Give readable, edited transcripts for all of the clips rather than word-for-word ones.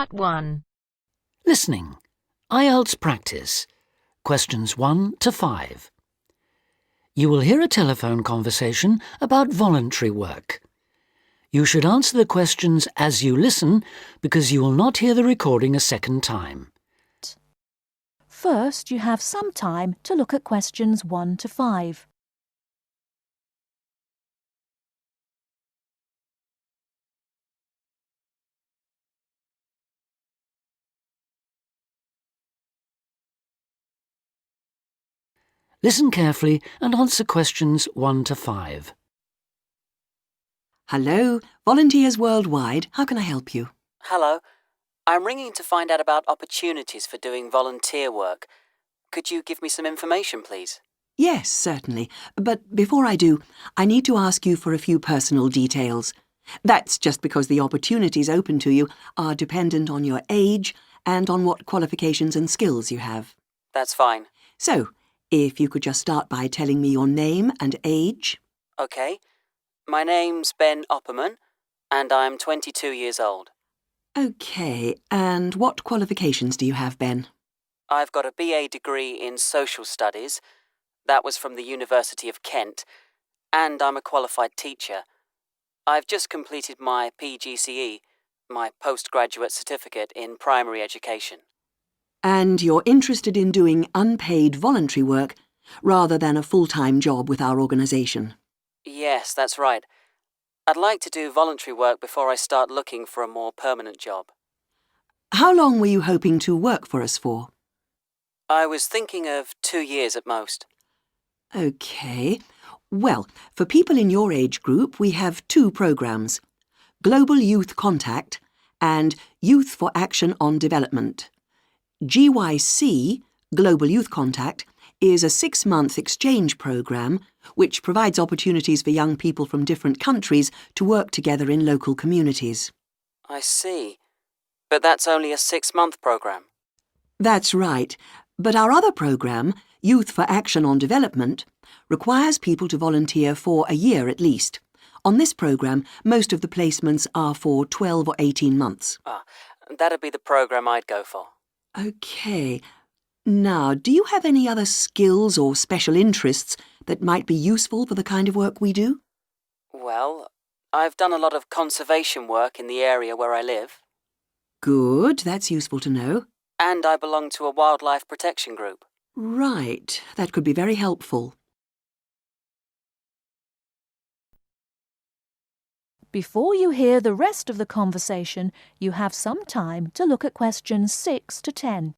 Part 1. Listening. Ielts practice. Questions 1 to 5. You will hear a telephone conversation about voluntary work. You should answer the questions as you listen because you will not hear the recording a second time. First, you have some time to look at questions 1 to 5. Listen carefully and answer questions 1 to 5. Hello, Volunteers Worldwide. How can I help you? Hello. I'm ringing to find out about opportunities for doing volunteer work. Could you give me some information, please? Yes, certainly. But before I do, I need to ask you for a few personal details. That's just because the opportunities open to you are dependent on your age and on what qualifications and skills you have. That's fine. So, if you could just start by telling me your name and age. Okay. My name's Ben Opperman, and I'm 22 years old. Okay, and what qualifications do you have, Ben? I've got a BA degree in social studies. That was from the University of Kent, and I'm a qualified teacher. I've just completed my PGCE, my postgraduate certificate in primary education. And you're interested in doing unpaid voluntary work rather than a full-time job with our organisation? Yes, that's right. I'd like to do voluntary work before I start looking for a more permanent job. How long were you hoping to work for us for? I was thinking of 2 years at most. OK. Well, for people in your age group, we have 2 programmes: Global Youth Contact and Youth for Action on Development. GYC, Global Youth Contact, is a 6-month exchange programme which provides opportunities for young people from different countries to work together in local communities. I see. But that's only a 6-month programme. That's right. But our other programme, Youth for Action on Development, requires people to volunteer for a year at least. On this programme, most of the placements are for 12 or 18 months. That'd be the programme I'd go for. OK. Now, do you have any other skills or special interests that might be useful for the kind of work we do? Well, I've done a lot of conservation work in the area where I live. Good, that's useful to know. And I belong to a wildlife protection group. Right, that could be very helpful. Before you hear the rest of the conversation, you have some time to look at questions 6 to 10.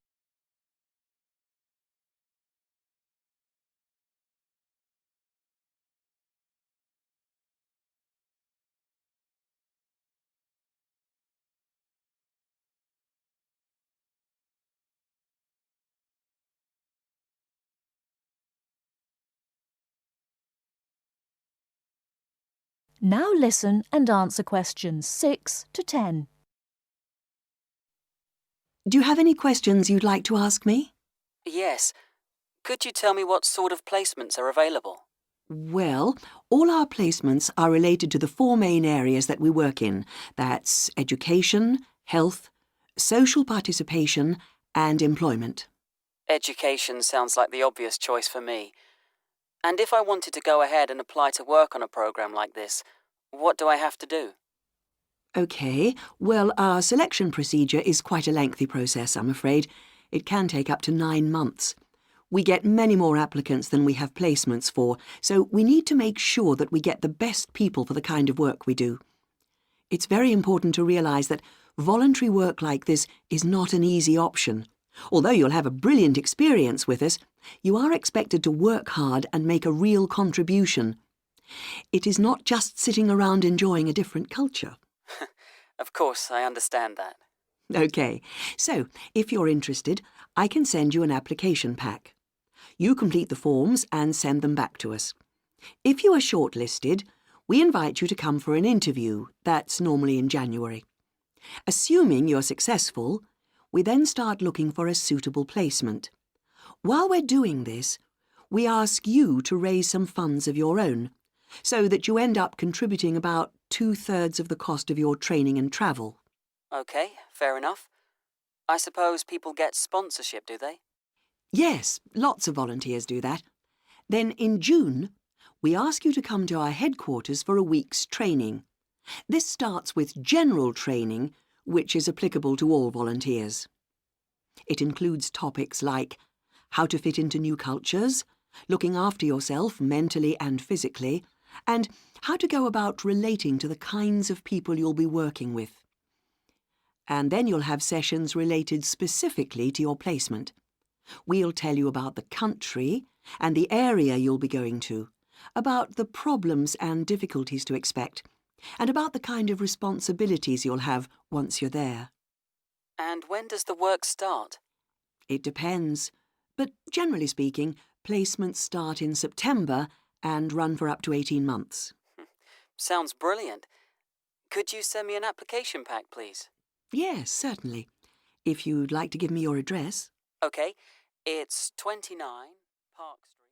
Now listen and answer questions 6 to 10. Do you have any questions you'd like to ask me? Yes. Could you tell me what sort of placements are available? Well, all our placements are related to the 4 main areas that we work in. That's education, health, social participation and employment. Education sounds like the obvious choice for me. And if I wanted to go ahead and apply to work on a programme like this, what do I have to do? OK, well, our selection procedure is quite a lengthy process, I'm afraid. It can take up to 9 months. We get many more applicants than we have placements for, so we need to make sure that we get the best people for the kind of work we do. It's very important to realise that voluntary work like this is not an easy option. Although you'll have a brilliant experience with us, you are expected to work hard and make a real contribution. It is not just sitting around enjoying a different culture. Of course, I understand that. OK, so if you're interested, I can send you an application pack. You complete the forms and send them back to us. If you are shortlisted, we invite you to come for an interview. That's normally in January. Assuming you're successful, we then start looking for a suitable placement. While we're doing this, we ask you to raise some funds of your own, so that you end up contributing about 2/3 of the cost of your training and travel. OK, fair enough. I suppose people get sponsorship, do they? Yes, lots of volunteers do that. Then in June, we ask you to come to our headquarters for a week's training. This starts with general training, which is applicable to all volunteers. It includes topics like how to fit into new cultures, looking after yourself mentally and physically, and how to go about relating to the kinds of people you'll be working with. And then you'll have sessions related specifically to your placement. We'll tell you about the country and the area you'll be going to, about the problems and difficulties to expect, and about the kind of responsibilities you'll have once you're there. And when does the work start? It depends, but generally speaking, placements start in September and run for up to 18 months. Sounds brilliant. Could you send me an application pack, please? Yes, certainly. If you'd like to give me your address. OK, it's 29 Park Street.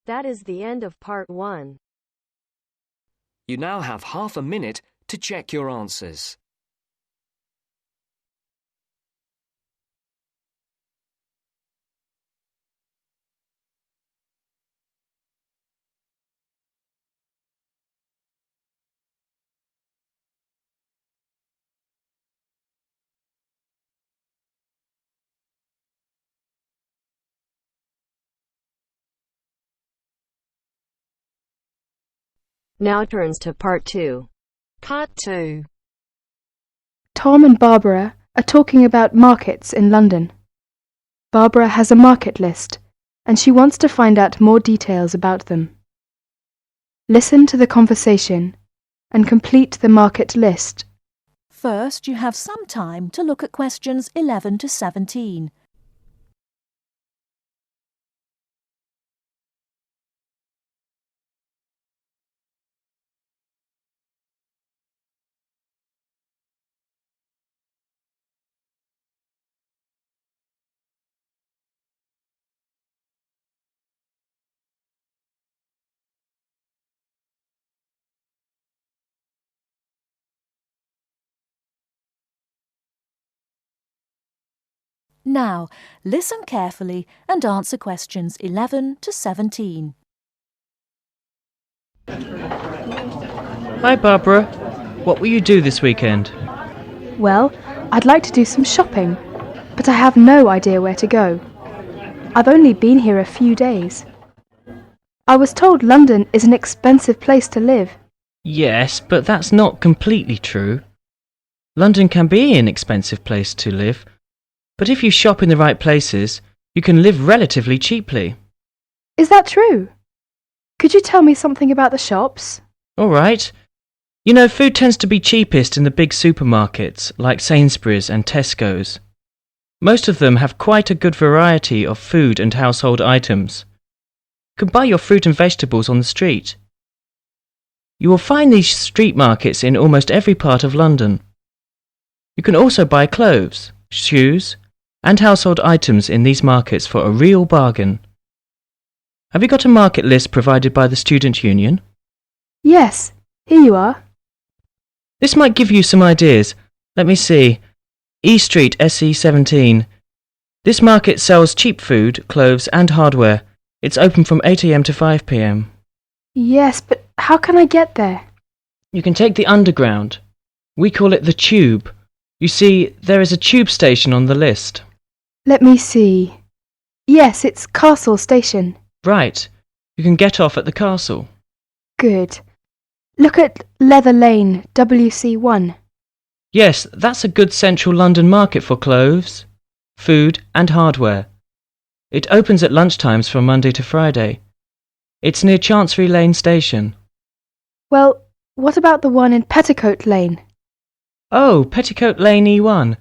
That is the end of part 1. You now have half a minute to check your answers. Now turns to part 2. Part 2. Tom and Barbara are talking about markets in London. Barbara has a market list, and she wants to find out more details about them. Listen to the conversation and complete the market list. First, you have some time to look at questions 11 to 17. Now, listen carefully and answer questions 11 to 17. Hi Barbara, what will you do this weekend? Well, I'd like to do some shopping, but I have no idea where to go. I've only been here a few days. I was told London is an expensive place to live. Yes, but that's not completely true. London can be an expensive place to live, but if you shop in the right places, you can live relatively cheaply. Is that true? Could you tell me something about the shops? All right. You know, food tends to be cheapest in the big supermarkets, like Sainsbury's and Tesco's. Most of them have quite a good variety of food and household items. You can buy your fruit and vegetables on the street. You will find these street markets in almost every part of London. You can also buy clothes, shoes, and household items in these markets for a real bargain. Have you got a market list provided by the Student Union? Yes, here you are. This might give you some ideas. Let me see. E Street, SE17. This market sells cheap food, clothes and hardware. It's open from 8 a.m. to 5 p.m. Yes, but how can I get there? You can take the Underground. We call it the Tube. You see, there is a tube station on the list. Let me see. Yes, it's Castle Station. Right. You can get off at the castle. Good. Look at Leather Lane, WC1. Yes, that's a good central London market for clothes, food and hardware. It opens at lunchtimes from Monday to Friday. It's near Chancery Lane Station. Well, what about the one in Petticoat Lane? Oh, Petticoat Lane E1.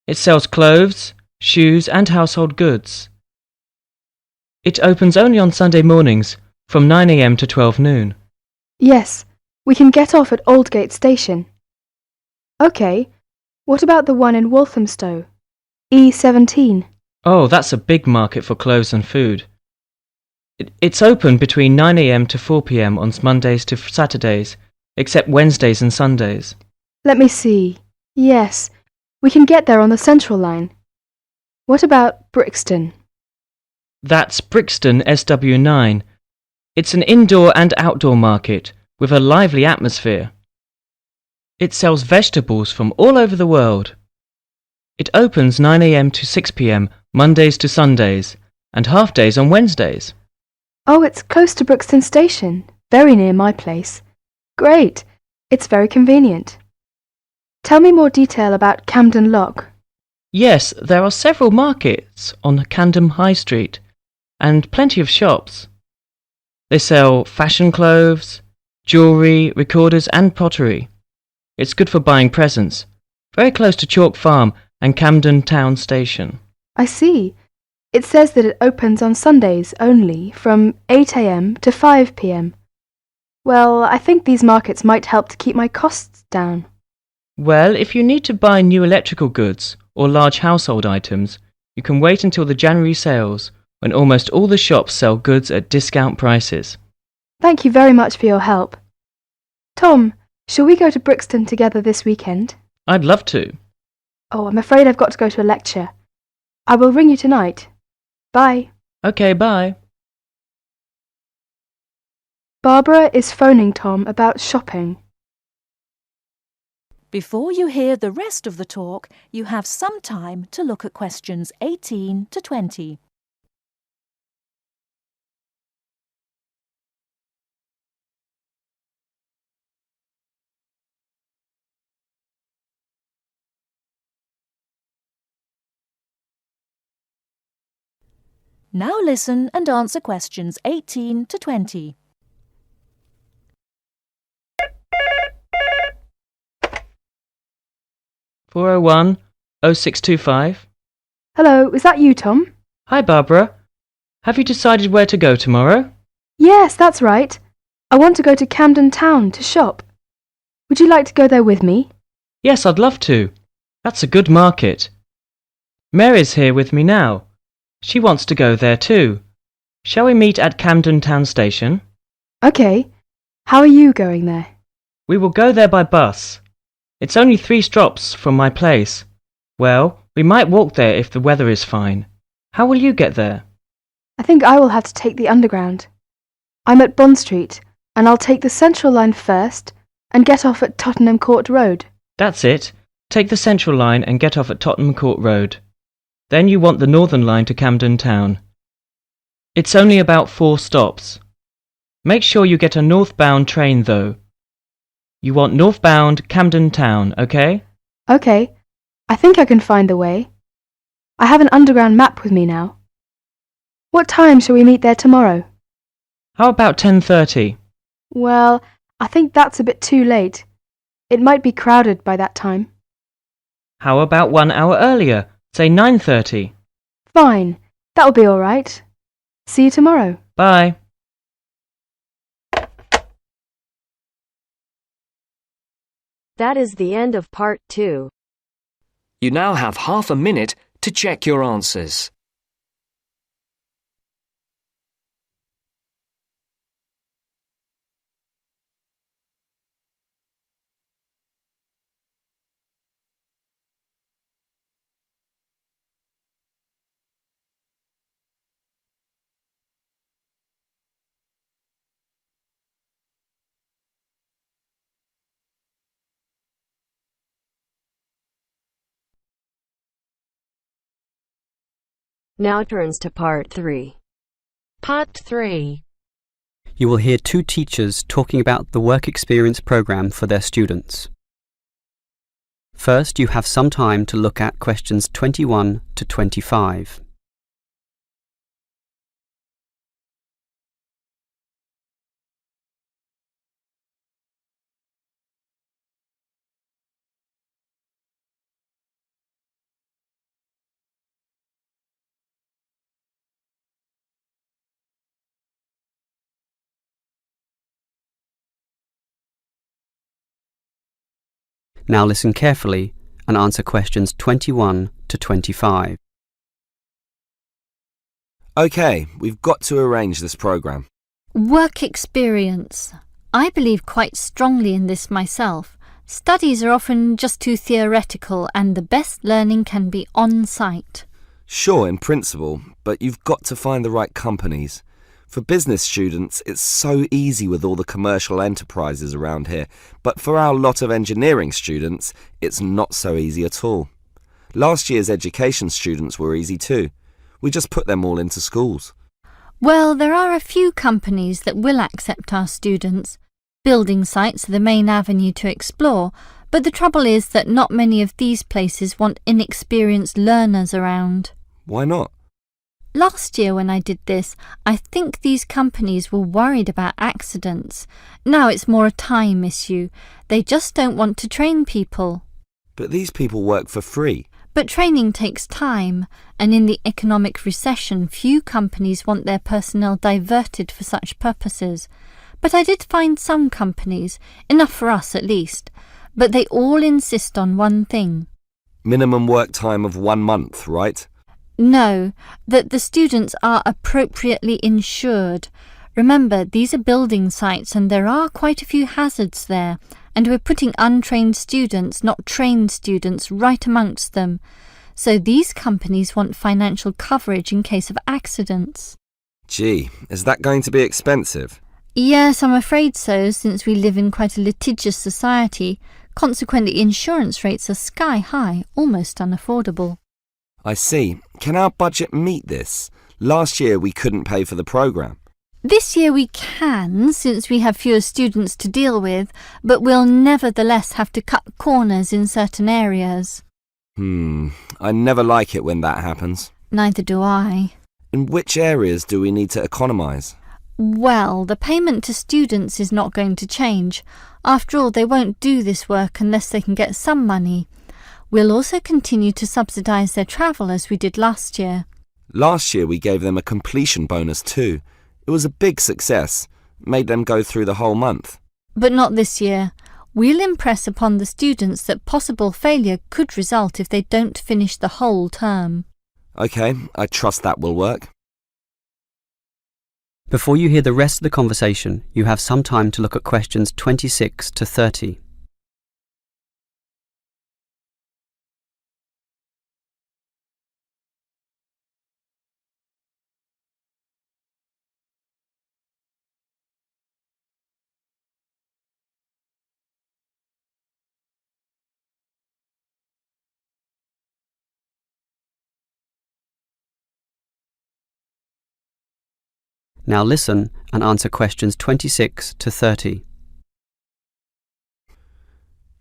It sells clothes, shoes and household goods. It opens only on Sunday mornings from 9 a.m. to 12 noon. Yes, we can get off at Aldgate Station. OK, what about the one in Walthamstow? E17. Oh, that's a big market for clothes and food. It's open between 9 a.m. to 4 p.m. on Mondays to Saturdays, except Wednesdays and Sundays. Let me see. Yes, we can get there on the Central line. What about Brixton? That's Brixton SW9. It's an indoor and outdoor market with a lively atmosphere. It sells vegetables from all over the world. It opens 9 a.m. to 6 p.m. Mondays to Sundays and half days on Wednesdays. Oh, it's close to Brixton Station, very near my place. Great. It's very convenient. Tell me more detail about Camden Lock. Yes, there are several markets on Camden High Street and plenty of shops. They sell fashion clothes, jewellery, recorders and pottery. It's good for buying presents. Very close to Chalk Farm and Camden Town Station. I see. It says that it opens on Sundays only from 8 a.m. to 5 p.m. Well, I think these markets might help to keep my costs down. Well, if you need to buy new electrical goods or large household items, you can wait until the January sales, when almost all the shops sell goods at discount prices. Thank you very much for your help. Tom, shall we go to Brixton together this weekend? I'd love to. Oh, I'm afraid I've got to go to a lecture. I will ring you tonight. Bye. Okay, bye. Barbara is phoning Tom about shopping. Before you hear the rest of the talk, you have some time to look at questions 18 to 20. Now listen and answer questions 18 to 20. (401-0625). Hello, is that you, Tom? Hi, Barbara. Have you decided where to go tomorrow? Yes, that's right. I want to go to Camden Town to shop. Would you like to go there with me? Yes, I'd love to. That's a good market. Mary's here with me now. She wants to go there too. Shall we meet at Camden Town Station? OK. How are you going there? We will go there by bus. It's only 3 stops from my place. Well, we might walk there if the weather is fine. How will you get there? I think I will have to take the Underground. I'm at Bond Street, and I'll take the Central line first and get off at Tottenham Court Road. That's it. Take the Central line and get off at Tottenham Court Road. Then you want the Northern line to Camden Town. It's only about 4 stops. Make sure you get a northbound train though. You want northbound Camden Town, OK? OK. I think I can find the way. I have an Underground map with me now. What time shall we meet there tomorrow? How about 10:30? Well, I think that's a bit too late. It might be crowded by that time. How about 1 hour earlier? Say 9:30. Fine. That'll be all right. See you tomorrow. Bye. That is the end of part 2. You now have half a minute to check your answers. Now turns to part 3. Part 3. You will hear 2 teachers talking about the work experience programme for their students. First, you have some time to look at questions 21 to 25. Now listen carefully and answer questions 21 to 25. OK, we've got to arrange this programme. Work experience. I believe quite strongly in this myself. Studies are often just too theoretical and the best learning can be on-site. Sure, in principle, but you've got to find the right companies. For business students, it's so easy with all the commercial enterprises around here, but for our lot of engineering students, it's not so easy at all. Last year's education students were easy too. We just put them all into schools. Well, there are a few companies that will accept our students. Building sites are the main avenue to explore, but the trouble is that not many of these places want inexperienced learners around. Why not? Last year when I did this, I think these companies were worried about accidents. Now it's more a time issue. They just don't want to train people. But these people work for free. But training takes time, and in the economic recession, few companies want their personnel diverted for such purposes. But I did find some companies, enough for us at least, but they all insist on one thing. Minimum work time of 1 month, right? No, that the students are appropriately insured. Remember, these are building sites and there are quite a few hazards there, and we're putting untrained students, not trained students, right amongst them. So these companies want financial coverage in case of accidents. Gee, is that going to be expensive? Yes, I'm afraid so, since we live in quite a litigious society. Consequently, insurance rates are sky high, almost unaffordable. I see. Can our budget meet this? Last year we couldn't pay for the programme. This year we can, since we have fewer students to deal with, but we'll nevertheless have to cut corners in certain areas. I never like it when that happens. Neither do I. In which areas do we need to economise? Well, the payment to students is not going to change. After all, they won't do this work unless they can get some money. We'll also continue to subsidise their travel as we did last year. Last year we gave them a completion bonus too. It was a big success, made them go through the whole month. But not this year. We'll impress upon the students that possible failure could result if they don't finish the whole term. OK, I trust that will work. Before you hear the rest of the conversation, you have some time to look at questions 26 to 30. Now listen and answer questions 26 to 30.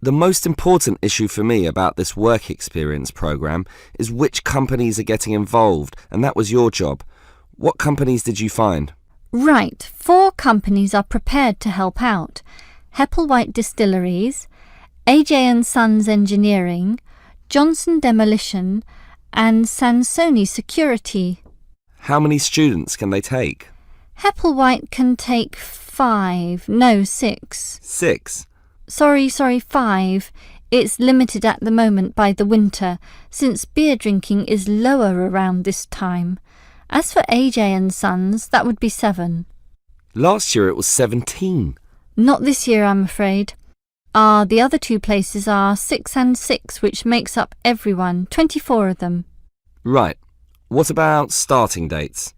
The most important issue for me about this work experience programme is which companies are getting involved, and that was your job. What companies did you find? Right, 4 companies are prepared to help out. Hepplewhite Distilleries, AJ & Sons Engineering, Johnson Demolition, and Sansoni Security. How many students can they take? Hepplewhite can take 6. 6? Sorry, 5. It's limited at the moment by the winter, since beer drinking is lower around this time. As for AJ & Sons, that would be 7. Last year it was 17. Not this year, I'm afraid. The other 2 places are 6 and 6, which makes up everyone, 24 of them. Right. What about starting dates?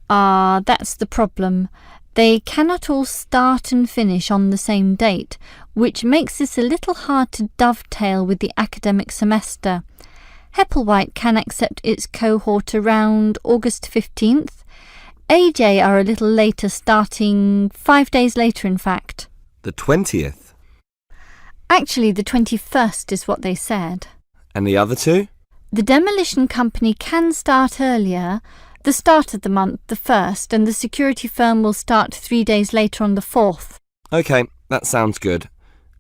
That's the problem. They cannot all start and finish on the same date, which makes this a little hard to dovetail with the academic semester. Hepplewhite can accept its cohort around August 15th. AJ are a little later, starting 5 days later, in fact. The 20th? Actually, the 21st is what they said. And the other 2? The demolition company can start earlier, the start of the month, the 1st, and the security firm will start 3 days later on the 4th. OK, that sounds good.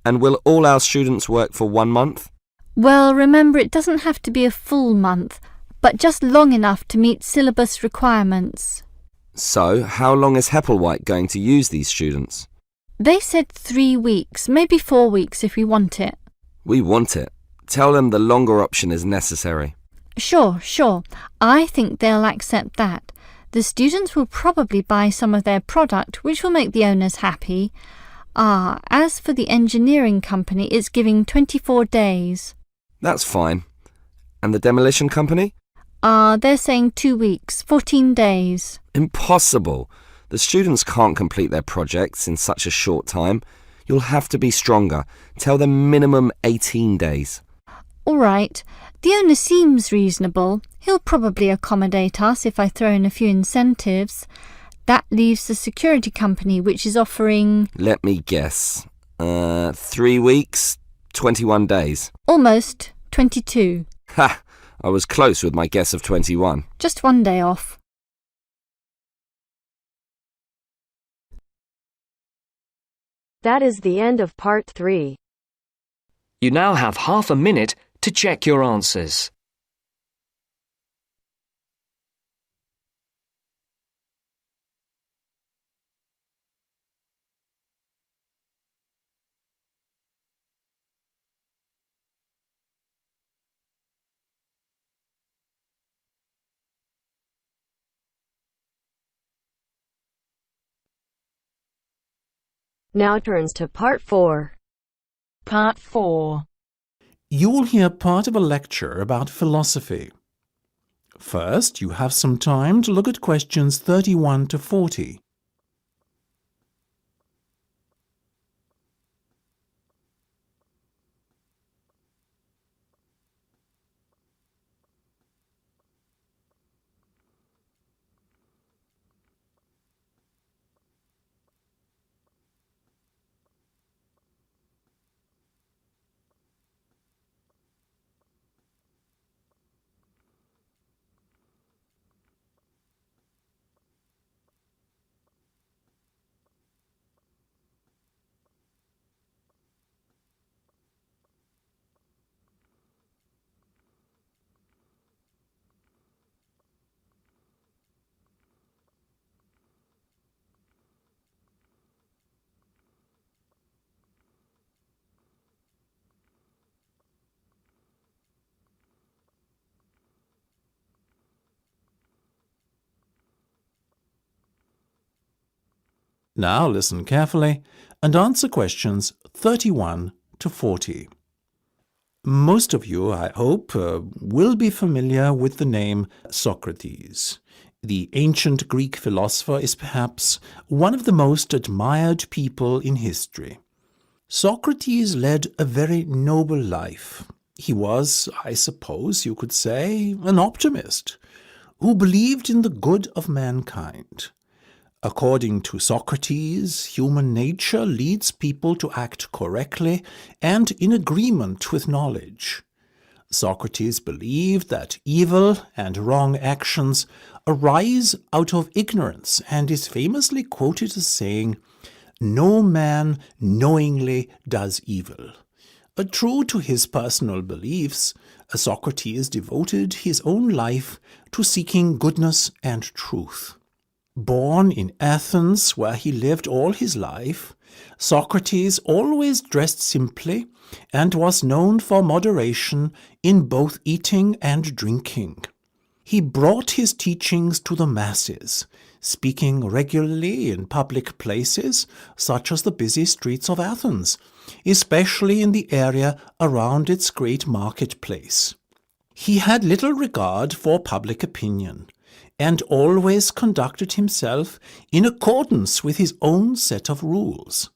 And will all our students work for 1 month? Well, remember, it doesn't have to be a full month, but just long enough to meet syllabus requirements. So, how long is Hepplewhite going to use these students? They said 3 weeks, maybe 4 weeks if we want it. We want it. Tell them the longer option is necessary. Sure. I think they'll accept that. The students will probably buy some of their product, which will make the owners happy. As for the engineering company, it's giving 24 days. That's fine. And the demolition company? They're saying 2 weeks, 14 days. Impossible. The students can't complete their projects in such a short time. You'll have to be stronger. Tell them minimum 18 days. All right. The owner seems reasonable. He'll probably accommodate us if I throw in a few incentives. That leaves the security company, which is offering... Let me guess. 3 weeks, 21 days. Almost 22. Ha! I was close with my guess of 21. Just 1 day off. That is the end of part 3. You now have half a minute to check your answers. Now turns to part 4. Part 4. You will hear part of a lecture about philosophy. First, you have some time to look at questions 31 to 40. Now listen carefully and answer questions 31 to 40. Most of you, I hope, will be familiar with the name Socrates. The ancient Greek philosopher is perhaps one of the most admired people in history. Socrates led a very noble life. He was, I suppose you could say, an optimist who believed in the good of mankind. According to Socrates, human nature leads people to act correctly and in agreement with knowledge. Socrates believed that evil and wrong actions arise out of ignorance and is famously quoted as saying, "No man knowingly does evil." True to his personal beliefs, Socrates devoted his own life to seeking goodness and truth. Born in Athens, where he lived all his life, Socrates always dressed simply and was known for moderation in both eating and drinking. He brought his teachings to the masses, speaking regularly in public places such as the busy streets of Athens, especially in the area around its great marketplace. He had little regard for public opinion, and always conducted himself in accordance with his own set of rules.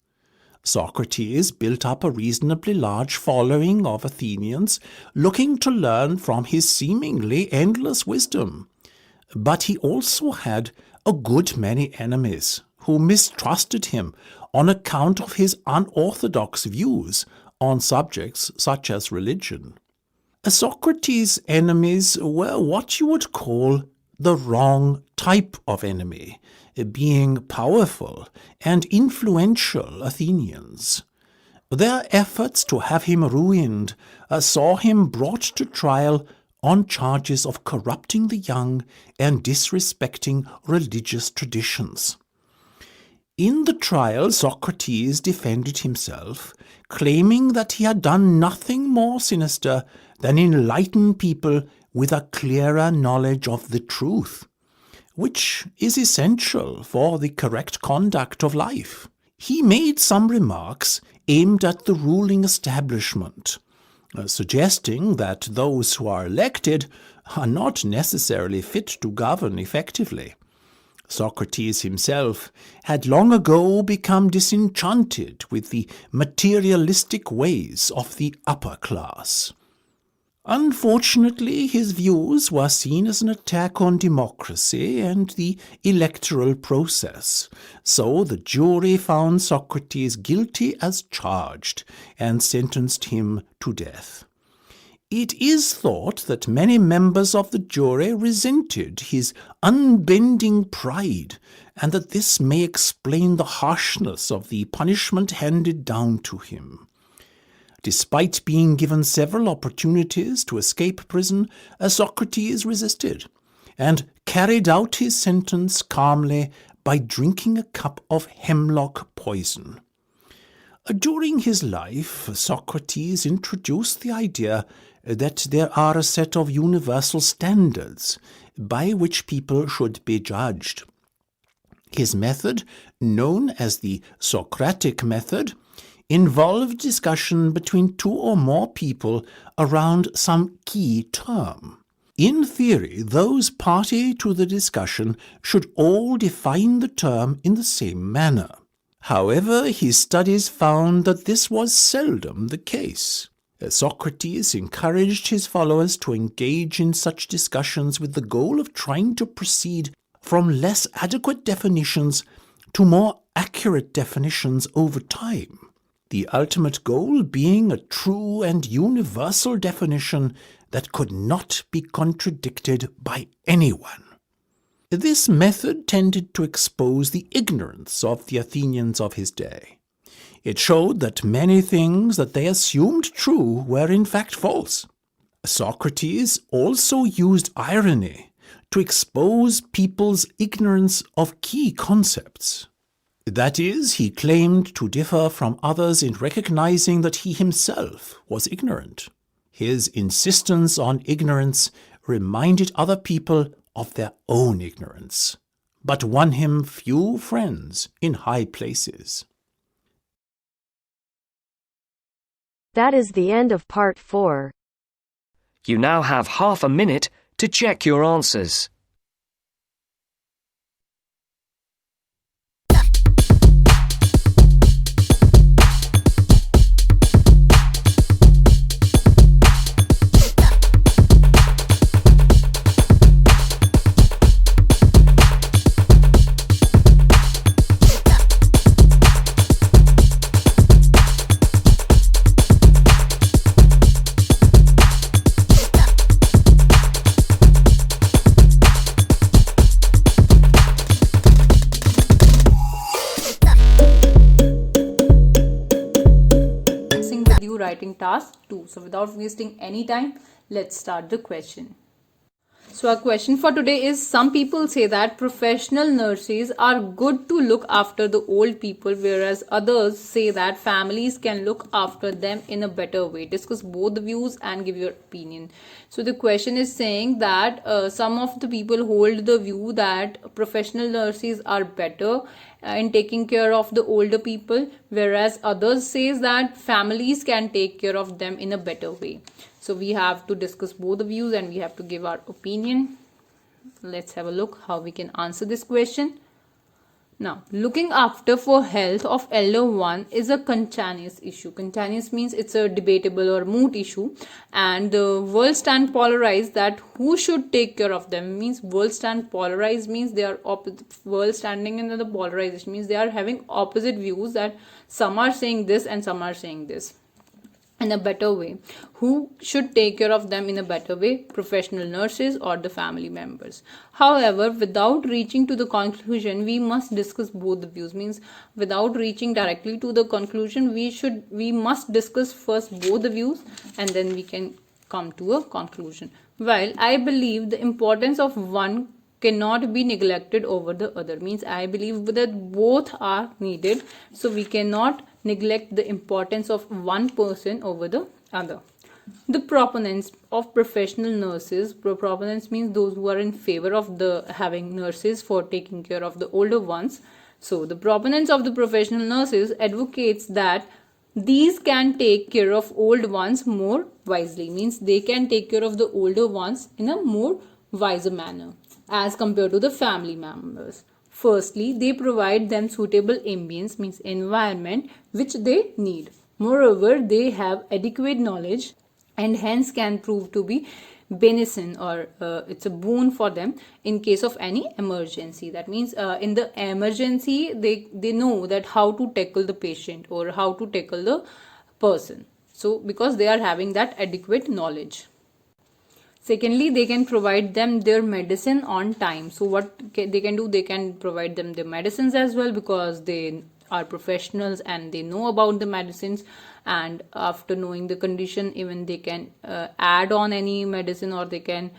Socrates built up a reasonably large following of Athenians looking to learn from his seemingly endless wisdom. But he also had a good many enemies who mistrusted him on account of his unorthodox views on subjects such as religion. Socrates' enemies were what you would call the wrong type of enemy, being powerful and influential Athenians. Their efforts to have him ruined saw him brought to trial on charges of corrupting the young and disrespecting religious traditions. In the trial, Socrates defended himself, claiming that he had done nothing more sinister than enlighten people with a clearer knowledge of the truth, which is essential for the correct conduct of life. He made some remarks aimed at the ruling establishment, suggesting that those who are elected are not necessarily fit to govern effectively. Socrates himself had long ago become disenchanted with the materialistic ways of the upper class. Unfortunately, his views were seen as an attack on democracy and the electoral process, so the jury found Socrates guilty as charged and sentenced him to death. It is thought that many members of the jury resented his unbending pride, and that this may explain the harshness of the punishment handed down to him. Despite being given several opportunities to escape prison, Socrates resisted, and carried out his sentence calmly by drinking a cup of hemlock poison. During his life, Socrates introduced the idea that there are a set of universal standards by which people should be judged. His method, known as the Socratic method, involved discussion between two or more people around some key term. In theory, those party to the discussion should all define the term in the same manner. However, his studies found that this was seldom the case. Socrates encouraged his followers to engage in such discussions with the goal of trying to proceed from less adequate definitions to more accurate definitions over time, the ultimate goal being a true and universal definition that could not be contradicted by anyone. This method tended to expose the ignorance of the Athenians of his day. It showed that many things that they assumed true were in fact false. Socrates also used irony to expose people's ignorance of key concepts. That is, he claimed to differ from others in recognizing that he himself was ignorant. His insistence on ignorance reminded other people of their own ignorance, but won him few friends in high places. That is the end of part 4. You now have half a minute to check your answers. Writing task 2. So without wasting any time, let's start the question. So our question for today is, some people say that professional nurses are good to look after the old people, whereas others say that families can look after them in a better way. Discuss both the views and give your opinion. So the question is saying that some of the people hold the view that professional nurses are better in taking care of the older people, whereas others says that families can take care of them in a better way. So we have to discuss both the views and we have to give our opinion. Let's have a look how we can answer this question. Now, looking after for health of elder one is a contentious issue. Contentious means it's a debatable or moot issue, and the world stand polarized that who should take care of them. Means world stand polarized means they are world standing in the polarization means they are having opposite views, that some are saying this and some are saying this. In a better way, who should take care of them in a better way, professional nurses or the family members? However, without reaching to the conclusion, we must discuss both the views. Means without reaching directly to the conclusion, we must discuss first both the views and then we can come to a conclusion. While I believe the importance of one cannot be neglected over the other, means I believe that both are needed, so we cannot neglect the importance of one person over the other. The proponents of professional nurses, proponents means those who are in favor of the having nurses for taking care of the older ones, So the proponents of the professional nurses advocates that these can take care of old ones more wisely, means they can take care of the older ones in a more wiser manner as compared to the family members. Firstly, they provide them suitable ambience, means environment, which they need. Moreover, they have adequate knowledge and hence can prove to be benison, or it's a boon for them in case of any emergency. That means in the emergency they know that how to tackle the patient or how to tackle the person, so because they are having that adequate knowledge. Secondly, they can provide them their medicine on time. So what they can do, they can provide them their medicines as well, because they are professionals and they know about the medicines, and after knowing the condition, even they can add on any medicine, or they can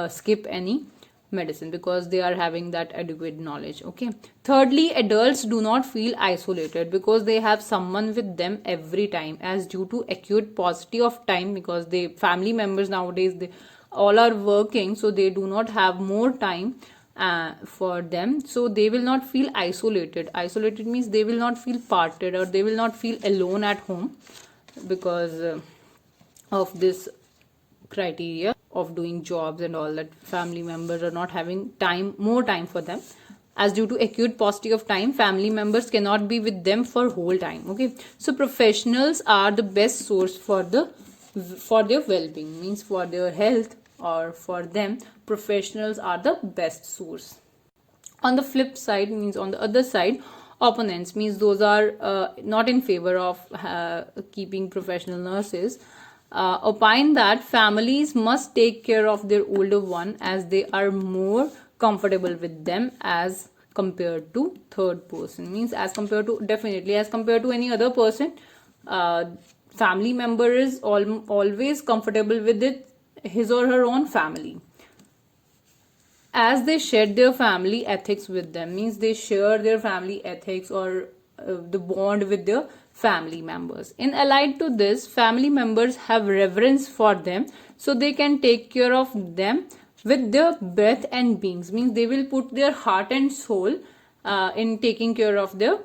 skip any medicine, because they are having that adequate knowledge. Okay. Thirdly, adults do not feel isolated because they have someone with them every time, as due to acute paucity of time, because the family members nowadays, they all are working, so they do not have more time for them, so they will not feel isolated means they will not feel parted, or they will not feel alone at home, because of this criteria of doing jobs and all that. Family members are not having more time for them, as due to acute paucity of time, family members cannot be with them for whole time. Okay, so professionals are the best source for their well-being, means for their health, or for them professionals are the best source. On the flip side, means on the other side, opponents, means those are not in favor of keeping professional nurses, opine that families must take care of their older one, as they are more comfortable with them as compared to third person, means as compared to, definitely as compared to any other person, family member is always comfortable with his or her own family, as they share their family ethics with them, means they share their family ethics, or the bond with their family members. In allied to this, family members have reverence for them, so they can take care of them with their breath and beings, means they will put their heart and soul in taking care of their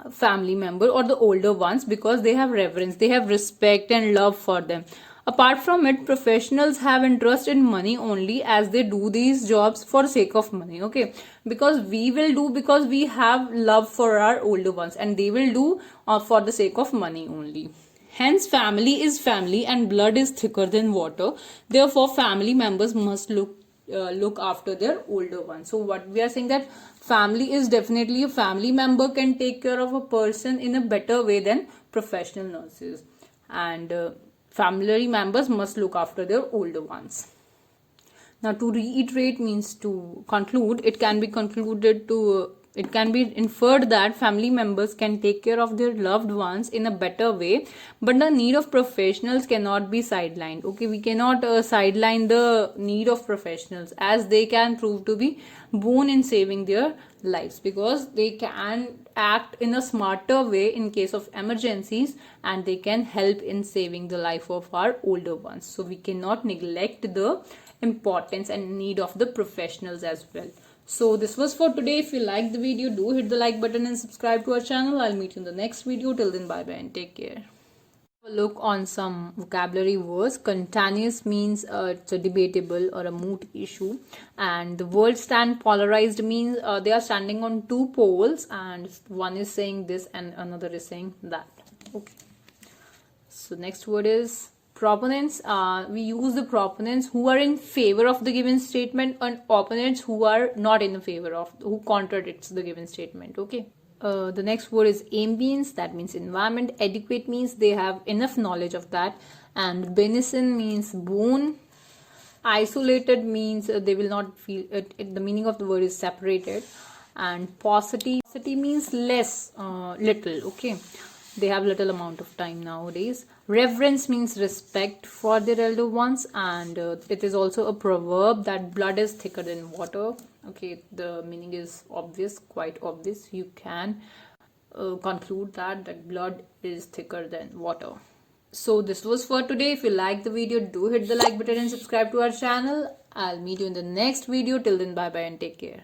family member or the older ones, because they have reverence, they have respect and love for them. Apart from it, professionals have interest in money only, as they do these jobs for sake of money. Okay, because we will do because we have love for our older ones, and they will do for the sake of money only. Hence, family is family and blood is thicker than water. Therefore, family members must look after their older ones. So what we are saying, that family is definitely, a family member can take care of a person in a better way than professional nurses, and family members must look after their older ones. Now, to reiterate, means to conclude, it can be inferred that family members can take care of their loved ones in a better way, but the need of professionals cannot be sidelined. Okay, we cannot sideline the need of professionals, as they can prove to be boon in saving their lives, because they can act in a smarter way in case of emergencies, and they can help in saving the life of our older ones. So we cannot neglect the importance and need of the professionals as well. So this was for today. If you like the video, do hit the like button and subscribe to our channel. I'll meet you in the next video. Till then, bye bye and take care. Look on some vocabulary words. Contentious means it's a debatable or a moot issue, and the words stand polarized means they are standing on two poles, and one is saying this and another is saying that. Okay, so next word is proponents. We use the proponents who are in favor of the given statement, and opponents who are not in favor of, who contradicts the given statement. Okay. The next word is ambience, that means environment. Adequate means they have enough knowledge of that, and benison means boon. Isolated means they will not feel it, the meaning of the word is separated. And paucity means less, little. Okay, they have little amount of time nowadays. Reverence means respect for their elder ones, and it is also a proverb that blood is thicker than water. Okay, the meaning is obvious, quite obvious. You can conclude that blood is thicker than water. So this was for today. If you like the video, do hit the like button and subscribe to our channel. I'll meet you in the next video. Till then, bye bye and take care.